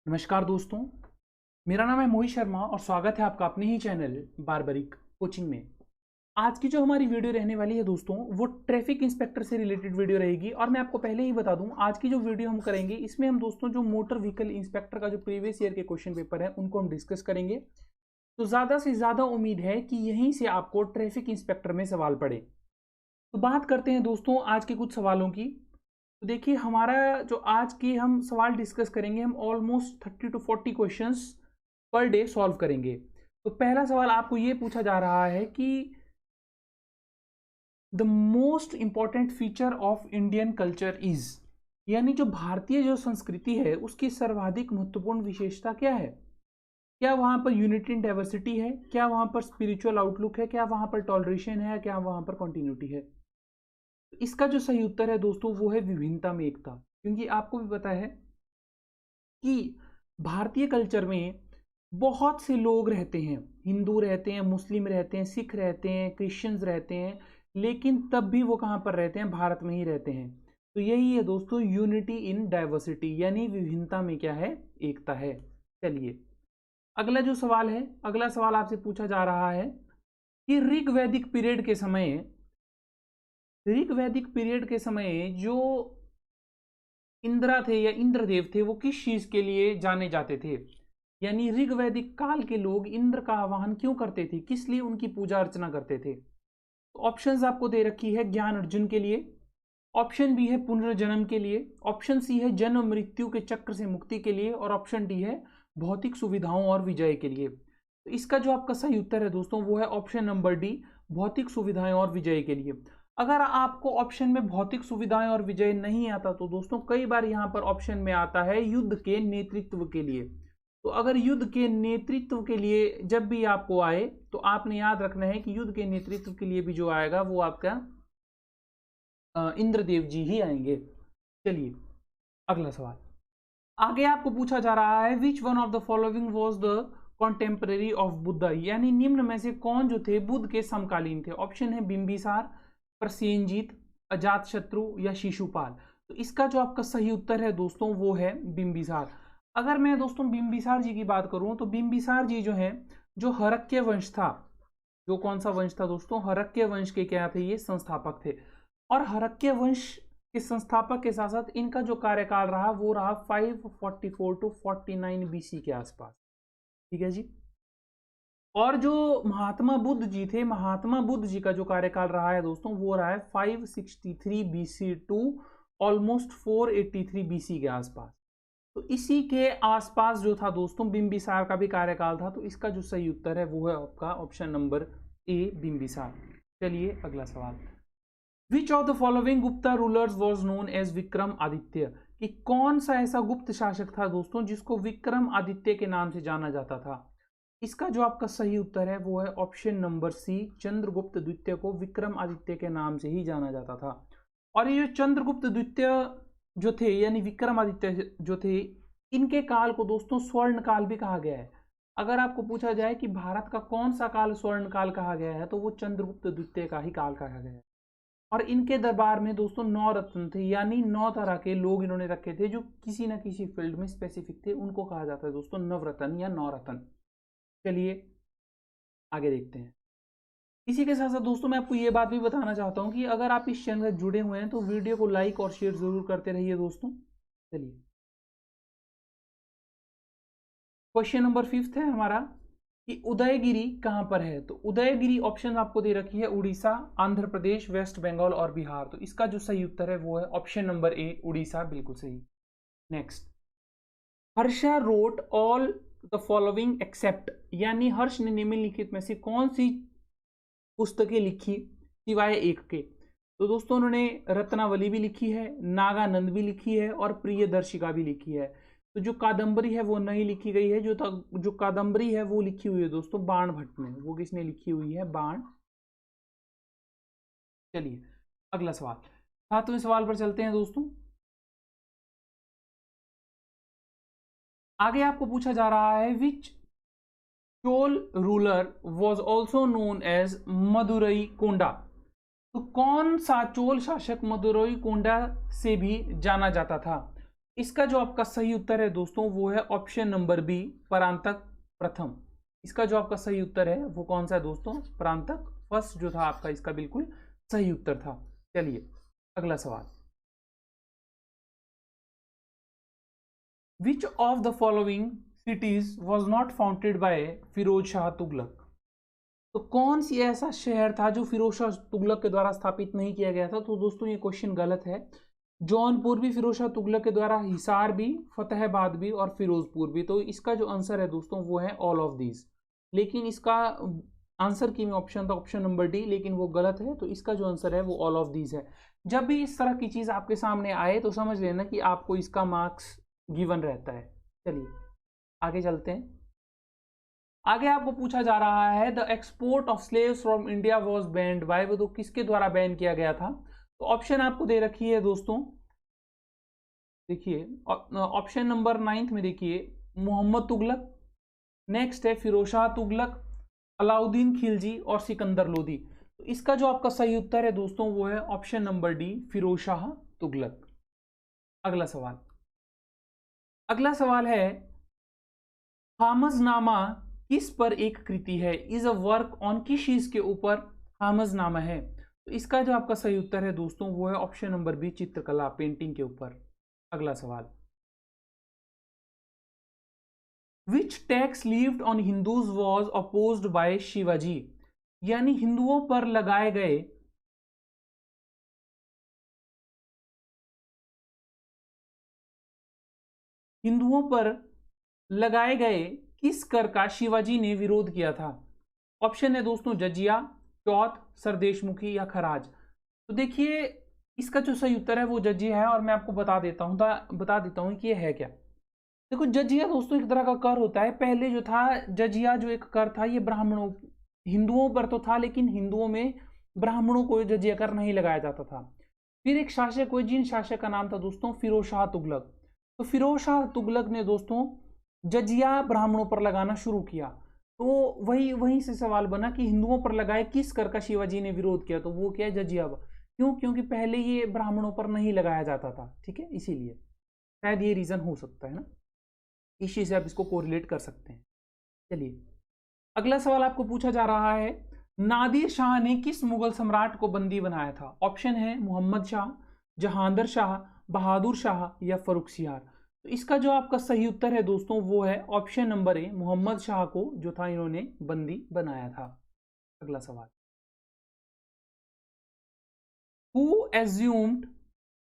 नमस्कार दोस्तों, मेरा नाम है मोहित शर्मा और स्वागत है आपका अपने ही चैनल बारबरिक कोचिंग में। आज की जो हमारी वीडियो रहने वाली है दोस्तों, वो ट्रैफिक इंस्पेक्टर से रिलेटेड वीडियो रहेगी। और मैं आपको पहले ही बता दूं, आज की जो वीडियो हम करेंगे इसमें हम दोस्तों जो मोटर व्हीकल इंस्पेक्टर का जो प्रीवियस ईयर के क्वेश्चन पेपर है उनको हम डिस्कस करेंगे। तो ज़्यादा से ज़्यादा उम्मीद है कि यहीं से आपको ट्रैफिक इंस्पेक्टर में सवाल पड़े। तो बात करते हैं दोस्तों आज के कुछ सवालों की। तो देखिए, हमारा जो आज की हम सवाल डिस्कस करेंगे, हम almost 30 to 40 questions per day solve करेंगे। तो पहला सवाल आपको ये पूछा जा रहा है कि the most important feature of Indian culture is, यानी जो भारतीय जो संस्कृति है उसकी सर्वाधिक महत्वपूर्ण विशेषता क्या है। क्या वहाँ पर यूनिटी इन डाइवर्सिटी है, क्या वहाँ पर स्पिरिचुअल आउटलुक है, क्या वहाँ पर टॉलरेशन है, क्या वहाँ पर कॉन्टिन्यूटी है। इसका जो सही उत्तर है दोस्तों वो है विभिन्नता में एकता। क्योंकि आपको भी पता है कि भारतीय कल्चर में बहुत से लोग रहते हैं, हिंदू रहते हैं, मुस्लिम रहते हैं, सिख रहते हैं, क्रिश्चियंस रहते हैं, लेकिन तब भी वो कहाँ पर रहते हैं, भारत में ही रहते हैं। तो यही है दोस्तों यूनिटी इन डाइवर्सिटी, यानी विभिन्नता में क्या है, एकता है। चलिए अगला जो सवाल है, अगला सवाल आपसे पूछा जा रहा है कि ऋग वैदिक पीरियड के समय जो इंद्रा थे या इंद्रदेव थे वो किस चीज के लिए जाने जाते थे। यानी ऋग वैदिक काल के लोग इंद्र का आवाहन क्यों करते थे, किस लिए उनकी पूजा अर्चना करते थे। तो ऑप्शंस आपको दे रखी है, ज्ञान अर्जुन के लिए, ऑप्शन बी है पुनर्जन्म के लिए, ऑप्शन सी है जन्म मृत्यु के चक्र से मुक्ति के लिए, और ऑप्शन डी है भौतिक सुविधाओं और विजय के लिए। तो इसका जो आपका सही उत्तर है दोस्तों वो है ऑप्शन नंबर डी, भौतिक सुविधाएं और विजय के लिए। अगर आपको ऑप्शन में भौतिक सुविधाएं और विजय नहीं आता तो दोस्तों कई बार यहाँ पर ऑप्शन में आता है युद्ध के नेतृत्व के लिए। तो अगर युद्ध के नेतृत्व के लिए जब भी आपको आए तो आपने याद रखना है कि युद्ध के नेतृत्व के लिए भी जो आएगा वो आपका इंद्रदेव जी ही आएंगे। चलिए अगला सवाल आगे आपको पूछा जा रहा है, which one of the following was the contemporary of Buddha, यानी निम्न में से कौन जो थे बुद्ध के समकालीन थे। ऑप्शन है बिंबिसार, प्रसेनजीत, अजात शत्रु या शिशुपाल। तो इसका जो आपका सही उत्तर है दोस्तों वो है बिंबिसार। अगर मैं दोस्तों बिंबिसार जी की बात करूं तो बिंबिसार जी जो है, जो हरक्य वंश था, जो कौन सा वंश था दोस्तों, हरक्य वंश के क्या थे, ये संस्थापक थे। और हरक्य वंश के संस्थापक के साथ साथ इनका जो कार्यकाल रहा वो रहा 544 to 49 BC के आसपास। ठीक है जी। और जो महात्मा बुद्ध जी थे, महात्मा बुद्ध जी का जो कार्यकाल रहा है दोस्तों वो रहा है 563 BC टू ऑलमोस्ट 483 BC के आसपास। तो इसी के आसपास जो था दोस्तों बिंबिसार का भी कार्यकाल था। तो इसका जो सही उत्तर है वो है आपका ऑप्शन नंबर ए, बिंबिसार। चलिए अगला सवाल, which of the following Gupta rulers was known as Vikramaditya, कि कौन सा ऐसा गुप्त शासक था दोस्तों जिसको विक्रम आदित्य के नाम से जाना जाता था। इसका जो आपका सही उत्तर है वो है ऑप्शन नंबर सी, चंद्रगुप्त द्वितीय को विक्रम आदित्य के नाम से ही जाना जाता था। और ये जो चंद्रगुप्त द्वितीय जो थे यानी विक्रमादित्य जो थे, इनके काल को दोस्तों स्वर्ण काल भी कहा गया है। अगर आपको पूछा जाए कि भारत का कौन सा काल स्वर्ण काल कहा गया है तो वो चंद्रगुप्त द्वितीय का ही काल कहा गया है। और इनके दरबार में दोस्तों 9 रत्न थे, यानी 9 तरह के लोग इन्होंने रखे थे जो किसी ना किसी फील्ड में स्पेसिफिक थे, उनको कहा जाता है दोस्तों नवरत्न या 9 रत्न। चलिए आगे देखते हैं। इसी के साथ साथ दोस्तों मैं आपको ये बात भी बताना चाहता हूँ कि अगर आप इस चैनल से जुड़े हुए हैं तो वीडियो को लाइक और शेयर जरूर करते रहिए दोस्तों। चलिए क्वेश्चन नंबर 5 है हमारा कि उदयगिरी कहाँ पर है। तो उदयगिरी ऑप्शन आपको दे रखी है उड़ीसा, आंध्र प्रदेश, वेस्ट बंगाल और बिहार। तो इसका जो सही उत्तर है वो है ऑप्शन नंबर ए, उड़ीसा, बिल्कुल सही। Next, Harsha wrote all the following except, यानी हर्ष ने निम्नलिखित में से कौन सी पुस्तकें लिखी सिवाय एक के। तो दोस्तों उन्होंने रत्नावली भी लिखी है, नागानंद भी लिखी है और प्रियदर्शिका भी लिखी है। तो जो कादंबरी है वो नहीं लिखी गई है, जो कादंबरी है वो लिखी हुई है दोस्तों बाण भट्ट ने। वो किसने लिखी हुई है, बाण। चलिए अगला सवाल, 7वें सवाल पर चलते हैं दोस्तों। आगे आपको पूछा जा रहा है, which Chola ruler was also known as Madurai Konda. तो कौन सा चोल शासक मदुरई कोंडा से भी जाना जाता था। इसका जो आपका सही उत्तर है दोस्तों वो है ऑप्शन नंबर बी, परांतक प्रथम। इसका जो आपका सही उत्तर है वो कौन सा है दोस्तों, परांतक फर्स्ट जो था आपका, इसका बिल्कुल सही उत्तर था। चलिए अगला सवाल, which of the following cities was not founded by Firoz Shah Tughlaq. तो कौन सी ऐसा शहर था जो फिरोज शाह तुगलक के द्वारा स्थापित नहीं किया गया था। तो दोस्तों ये क्वेश्चन गलत है। जौनपुर भी फिरोज शाह तुगलक के द्वारा, हिसार भी, फतेहाबाद भी और फिरोजपुर भी। तो इसका जो आंसर है दोस्तों वो है ऑल ऑफ दीज। लेकिन इसका आंसर की में ऑप्शन था ऑप्शन नंबर डी, लेकिन वो गलत है। तो इसका जो आंसर है वो ऑल ऑफ दीज है। जब भी इस तरह की चीज आपके सामने आए तो समझ लेना कि आपको इसका मार्क्स गिवन रहता है। चलिए आगे चलते हैं। आगे आपको पूछा जा रहा है the export of slaves from India was banned by, वो तो किसके द्वारा बैन किया गया था। तो ऑप्शन आपको दे रखी है दोस्तों, देखिए ऑप्शन नंबर 9 में देखिए मोहम्मद तुगलक, नेक्स्ट है फिरोज शाह तुगलक, अलाउद्दीन खिलजी और सिकंदर लोदी। तो इसका जो आपका सही उत्तर है दोस्तों वो है option number D, Firoz Shah Tughlaq. अगला सवाल, अगला सवाल है हामजनामा किस पर एक कृति है, इज अ वर्क ऑन, किस चीज के ऊपर हामजनामा है। तो इसका जो आपका सही उत्तर है दोस्तों वो है ऑप्शन नंबर बी, चित्रकला, पेंटिंग के ऊपर। अगला सवाल, which tax levied on Hindus was opposed by Shivaji, यानी हिंदुओं पर लगाए गए किस कर का शिवाजी ने विरोध किया था। ऑप्शन है दोस्तों जजिया, चौथ, सरदेशमुखी या खराज। तो देखिए इसका जो सही उत्तर है वो जजिया है, और मैं आपको बता देता हूँ कि ये है क्या। देखो जजिया दोस्तों एक तरह का कर होता है। पहले जो था जजिया जो एक कर था ये ब्राह्मणों, हिंदुओं पर तो था, लेकिन हिंदुओं में ब्राह्मणों को जजिया कर नहीं लगाया जाता था। फिर एक शासक हुए, जिन शासक का नाम था दोस्तों फिरोज शाह तुगलक। तो फिरोज शाह तुगलक ने दोस्तों जजिया ब्राह्मणों पर लगाना शुरू किया। तो वहीं से सवाल बना कि हिंदुओं पर लगाए किस कर का शिवाजी ने विरोध किया। तो वो क्या है, जजिया। क्यों, क्योंकि पहले ये ब्राह्मणों पर नहीं लगाया जाता था, ठीक है, इसीलिए शायद ये रीजन हो सकता है ना, इस चीज से आप इसको कोरिलेट कर सकते हैं। चलिए अगला सवाल आपको पूछा जा रहा है, नादिर शाह ने किस मुगल सम्राट को बंदी बनाया था। ऑप्शन है मोहम्मद शाह, जहांगीर शाह, बहादुर शाह या फर्रुखसियार। तो इसका जो आपका सही उत्तर है दोस्तों वो है option number A, Mohammad Shah को जो था इन्होंने बंदी बनाया था। अगला सवाल, who assumed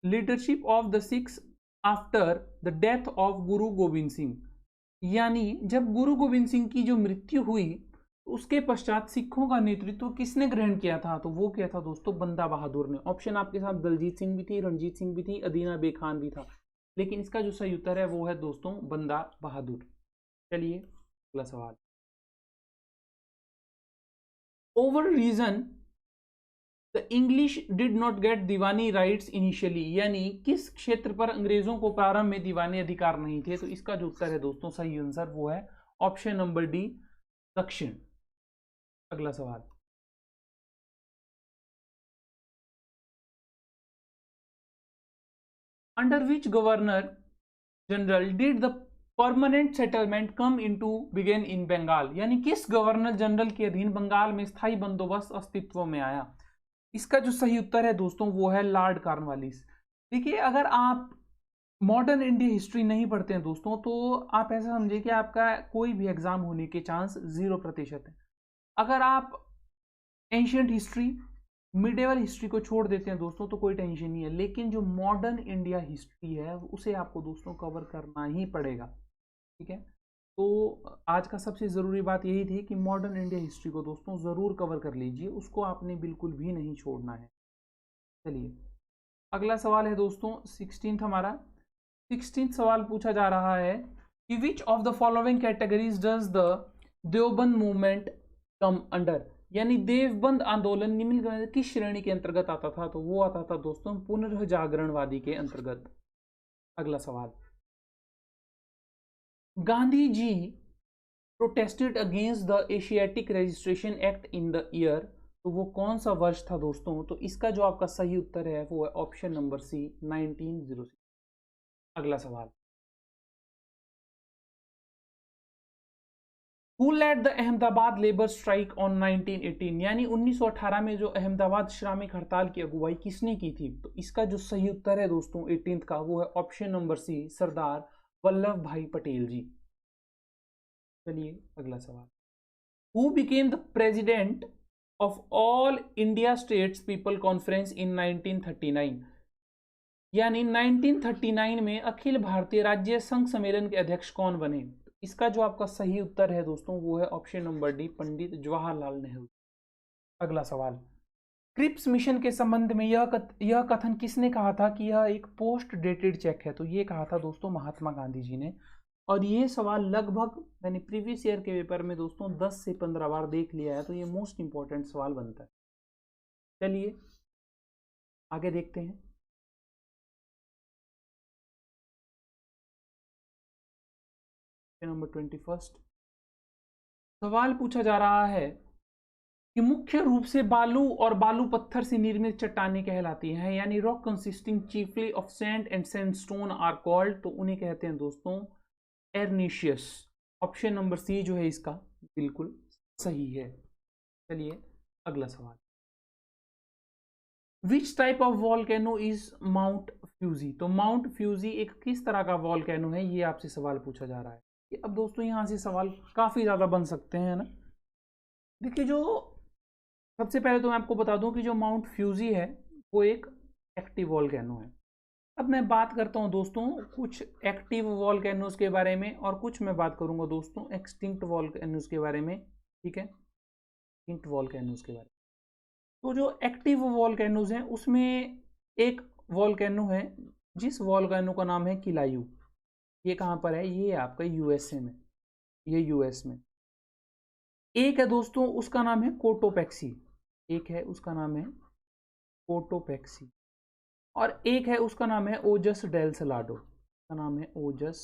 leadership of the Sikhs after the death of Guru Gobind Singh, यानी जब गुरु गोविंद सिंह की जो मृत्यु हुई तो उसके पश्चात सिखों का नेतृत्व किसने ग्रहण किया था। तो वो क्या था दोस्तों, बंदा बहादुर ने। ऑप्शन आपके साथ दलजीत सिंह भी थी, रणजीत सिंह भी थी, अदीना बेखान भी था, लेकिन इसका जो सही उत्तर है वो है दोस्तों बंदा बहादुर। चलिए अगला सवाल, over region the English did not get Diwani rights initially, यानी किस क्षेत्र पर अंग्रेजों को प्रारंभ में दीवानी अधिकार नहीं थे। तो इसका जो उत्तर है दोस्तों सही आंसर वो है ऑप्शन नंबर डी, दक्षिण। अगला सवाल, under which governor general did the permanent settlement come into begin in Bengal, यानी किस गवर्नर जनरल के अधीन बंगाल में स्थायी बंदोबस्त अस्तित्व में आया। इसका जो सही उत्तर है दोस्तों वो है लॉर्ड कॉर्नवालिस। देखिए अगर आप मॉडर्न इंडिया हिस्ट्री नहीं पढ़ते हैं दोस्तों तो आप ऐसा समझिए कि आपका कोई भी एग्जाम होने के चांस 0% है। अगर आप एंशियंट हिस्ट्री, मिडेवल हिस्ट्री को छोड़ देते हैं दोस्तों तो कोई टेंशन नहीं है, लेकिन जो मॉडर्न इंडिया हिस्ट्री है उसे आपको दोस्तों कवर करना ही पड़ेगा, ठीक है। तो आज का सबसे ज़रूरी बात यही थी कि मॉडर्न इंडिया हिस्ट्री को दोस्तों ज़रूर कवर कर लीजिए, उसको आपने बिल्कुल भी नहीं छोड़ना है। चलिए अगला सवाल है दोस्तों 16th हमारा। 16th सवाल पूछा जा रहा है कि which of the following categories does the Deoband movement come under, यानी देवबंद आंदोलन निम्नलिखित में किस श्रेणी के अंतर्गत आता था। तो वो आता था दोस्तों पुनर्जागरणवादी के अंतर्गत। अगला सवाल, Gandhi ji protested against the Asiatic Registration Act in the year, तो वो कौन सा वर्ष था दोस्तों। तो इसका जो आपका सही उत्तर है वो है ऑप्शन नंबर सी, 1906। अगला सवाल, Who led the Ahmedabad labour strike on 1918, यानी 1918 में जो अहमदाबाद श्रमिक हड़ताल की अगुवाई किसने की थी? तो इसका जो सही उत्तर है दोस्तों 18th का, वो है ऑप्शन नंबर सी, सरदार वल्लभ भाई पटेल जी। चलिए अगला सवाल, Who became the president of all India States People Conference in 1939, यानी 1939 में अखिल भारतीय राज्य संघ सम्मेलन के अध्यक्ष कौन बने? इसका जो आपका सही उत्तर है दोस्तों वो है option number D, Pandit Jawaharlal Nehru. अगला सवाल, क्रिप्स मिशन के संबंध में यह कथन किसने कहा था कि यह एक पोस्ट डेटेड चेक है? तो ये कहा था दोस्तों महात्मा गांधी जी ने। और ये सवाल लगभग मैंने प्रीवियस ईयर के पेपर में दोस्तों 10 से 15 बार देख लिया है, तो ये मोस्ट इंपॉर्टेंट सवाल बनता है। चलिए आगे देखते हैं। नंबर 21 सवाल पूछा जा रहा है कि मुख्य रूप से बालू और बालू पत्थर से निर्मित चट्टानें कहलाती हैं, यानी rock consisting chiefly of sand and sandstone are called, तो उन्हें कहते हैं दोस्तों एर्नीशियस। ऑप्शन नंबर सी जो है इसका बिल्कुल सही है। चलिए अगला सवाल, which type of volcano is Mount Fuji? तो माउंट फ्यूजी एक किस तरह का वॉल्केनो है, ये आपसे सवाल पूछा जा रहा है। अब दोस्तों यहाँ से सवाल काफ़ी ज़्यादा बन सकते हैं ना। देखिए, जो सबसे पहले तो मैं आपको बता दूं कि जो माउंट फ्यूजी है वो एक एक्टिव वॉल्केनो है। अब मैं बात करता हूं दोस्तों कुछ एक्टिव वॉल्केनोज के बारे में, और कुछ मैं बात करूंगा दोस्तों एक्सटिंक्ट वॉल्केनोज के बारे में। ठीक है, एक्सटिंक्ट वॉल्केनोज के बारे में। तो जो एक्टिव वॉल्केनोज हैं उसमें एक वॉल्केनो है जिस वॉल्केनो का नाम है किलायू। ये कहाँ पर है? ये आपका यूएसए में, ये यूएस में। एक है दोस्तों उसका नाम है कोटोपैक्सी, एक है उसका नाम है कोटोपैक्सी, और एक है उसका नाम है ओजस डेल सलाडो, उसका नाम है ओजस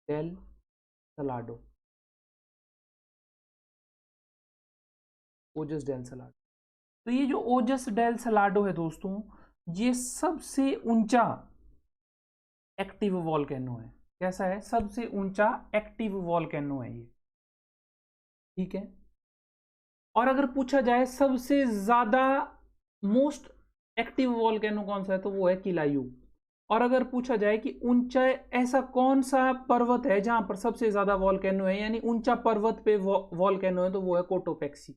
डेल सलाडो, ओजस डेल सलाडो। तो ये जो ओजस डेल सलाडो है दोस्तों, ये सबसे ऊंचा एक्टिव वॉल्केनो है। कैसा है? सबसे ऊंचा एक्टिव वॉल्केनो है ये। ठीक है, और अगर पूछा जाए सबसे ज्यादा मोस्ट एक्टिव वॉल्केनो कौन सा है, तो वो है किलायू। और अगर पूछा जाए कि ऊंचा ऐसा कौन सा पर्वत है जहां पर सबसे ज्यादा वॉल्केनो है, यानी ऊंचा पर्वत पे वॉल्केनो है, तो वो है कोटोपैक्सी।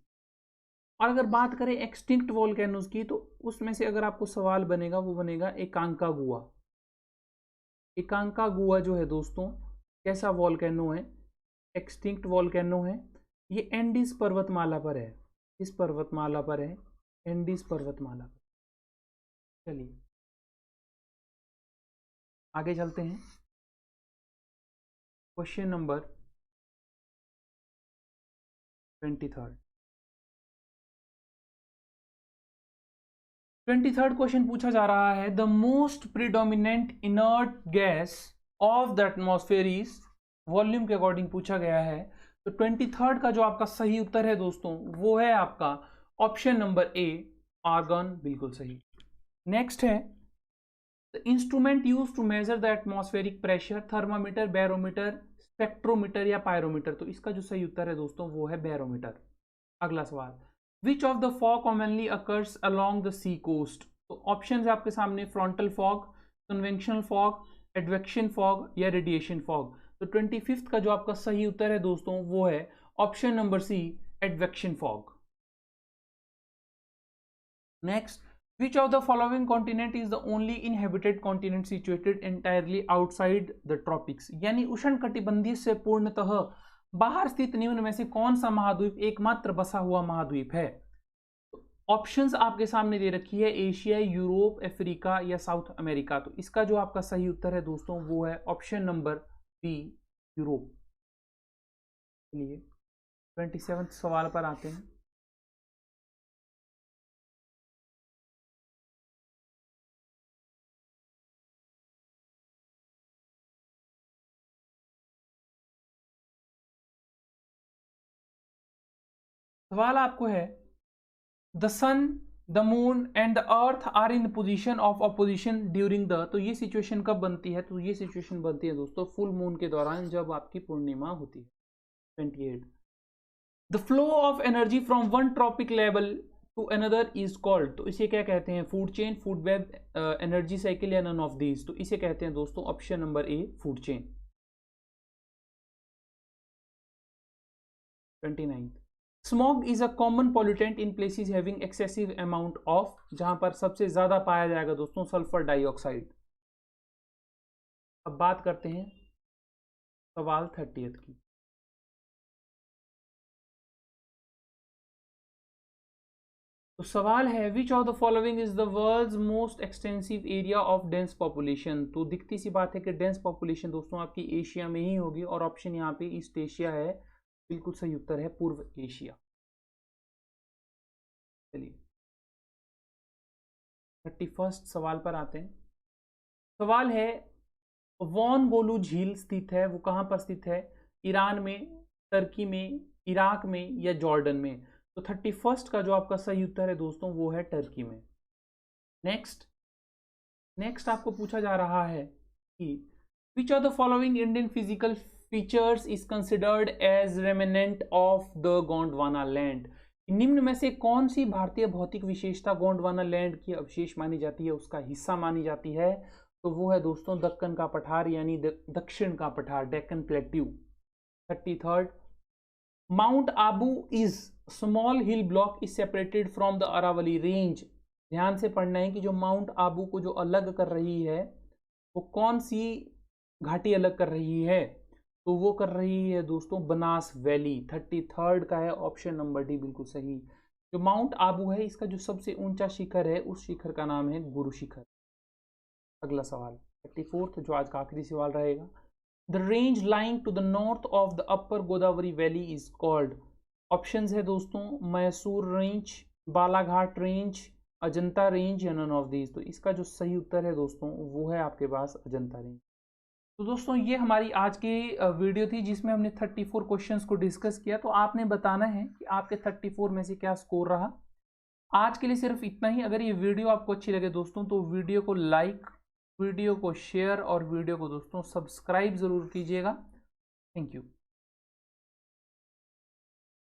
और अगर बात करें एक्सटिंक्ट वॉल्केनोज की, तो उसमें से अगर आपको सवाल बनेगा वो बनेगा एकांकागुआ। एकांकागुआ जो है दोस्तों कैसा वॉल्केनो है? एक्सटिंक्ट वॉल्केनो है। ये एंडीज पर्वतमाला पर है। इस पर्वतमाला पर है, एंडीज पर्वतमाला पर। चलिए आगे चलते हैं। Question number 23। 23rd क्वेश्चन पूछा जा रहा है, the most predominant inert gas off the atmosphere is, volume के अकॉर्डिंग पूछा गया है। तो 23rd का जो आपका सही उत्तर है दोस्तों वो है आपका ऑप्शन नंबर ए, आर्गन, बिल्कुल सही। नेक्स्ट है, the instrument use to measure the atmospheric pressure, thermometer, barometer, spectrometer या पायरोमीटर? तो इसका जो सही उत्तर है दोस्तों वो है बैरोमीटर। अगला सवाल, which of the fog commonly occurs along the sea coast? तो ऑप्शन है आपके सामने, frontal fog, conventional fog, advection fog या रेडिएशन फॉग? तो 25th का जो आपका सही उत्तर है दोस्तों वो है option number C, advection fog. Next, which of the following continent is the only inhabited continent situated entirely outside the tropics? यानी उष्णकटिबंधीय से पूर्णतः बाहर स्थित निम्न में से कौन सा महाद्वीप एकमात्र बसा हुआ महाद्वीप है? ऑप्शंस आपके सामने दे रखी है, एशिया, यूरोप, अफ्रीका या साउथ अमेरिका। तो इसका जो आपका सही उत्तर है दोस्तों वो है ऑप्शन नंबर बी, यूरोप। चलिए 27 सवाल पर आते हैं। सवाल आपको है, the sun the moon and the earth are in position of opposition during the, तो ये सिचुएशन कब बनती है, तो ये सिचुएशन बनती है दोस्तों फुल मून के दौरान, जब आपकी पूर्णिमा होती है। 28 the flow of energy from one trophic level to another is called, तो इसे क्या कहते हैं, food chain, food web, energy cycle या नन ऑफ दीज, तो इसे कहते हैं दोस्तों option number A food chain. 29 smog is a common pollutant in places having excessive amount of, जहां पर सबसे ज्यादा पाया जाएगा दोस्तों सल्फर डाइऑक्साइड। अब बात करते हैं सवाल 30 की। तो सवाल है which of the following is the world's most extensive area of dense population, तो दिखती सी बात है कि डेंस पॉपुलेशन दोस्तों आपकी एशिया में ही होगी, और ऑप्शन यहाँ पे ईस्ट एशिया है, बिल्कुल सही उत्तर है पूर्व एशिया। चलिए 31 सवाल पर आते हैं। सवाल है वॉन गोलू झील स्थित है, वो कहाँ पर स्थित है, ईरान में, टर्की में, इराक में या जॉर्डन में, तो 31 का जो आपका सही उत्तर है दोस्तों वो है टर्की में। नेक्स्ट आपको पूछा जा रहा है कि which of the following Indian physical features is considered as remnant of the Gondwana land, निम्न में से कौन सी भारतीय भौतिक विशेषता गोंडवाना लैंड की अवशेष मानी जाती है, उसका हिस्सा मानी जाती है, तो वो है दोस्तों दक्कन का पठार यानी दक्षिण का पठार, Deccan plateau. 33 Mount Abu is small hill block is separated from the Aravalli range, ध्यान से पढ़ना है कि जो माउंट आबू को जो अलग कर रही है वो कौन सी घाटी अलग कर रही है, तो वो कर रही है दोस्तों बनास वैली। 33 का है ऑप्शन नंबर डी बिल्कुल सही। जो माउंट आबू है इसका जो सबसे ऊंचा शिखर है उस शिखर का नाम है गुरु शिखर। अगला सवाल 34 जो आज का आखिरी सवाल रहेगा। The range lying to the north of the upper Godavari valley is called, options है दोस्तों Mysore range, Balaghat range, Ajanta range या नन ऑफ दीज, तो इसका जो सही उत्तर है दोस्तों वो है आपके पास अजंता रेंज। तो दोस्तों ये हमारी आज की वीडियो थी जिसमें हमने 34 क्वेश्चंस को डिस्कस किया, तो आपने बताना है कि आपके 34 में से क्या स्कोर रहा। आज के लिए सिर्फ इतना ही। अगर ये वीडियो आपको अच्छी लगे दोस्तों तो वीडियो को लाइक, वीडियो को शेयर और वीडियो को दोस्तों सब्सक्राइब ज़रूर कीजिएगा। Thank you.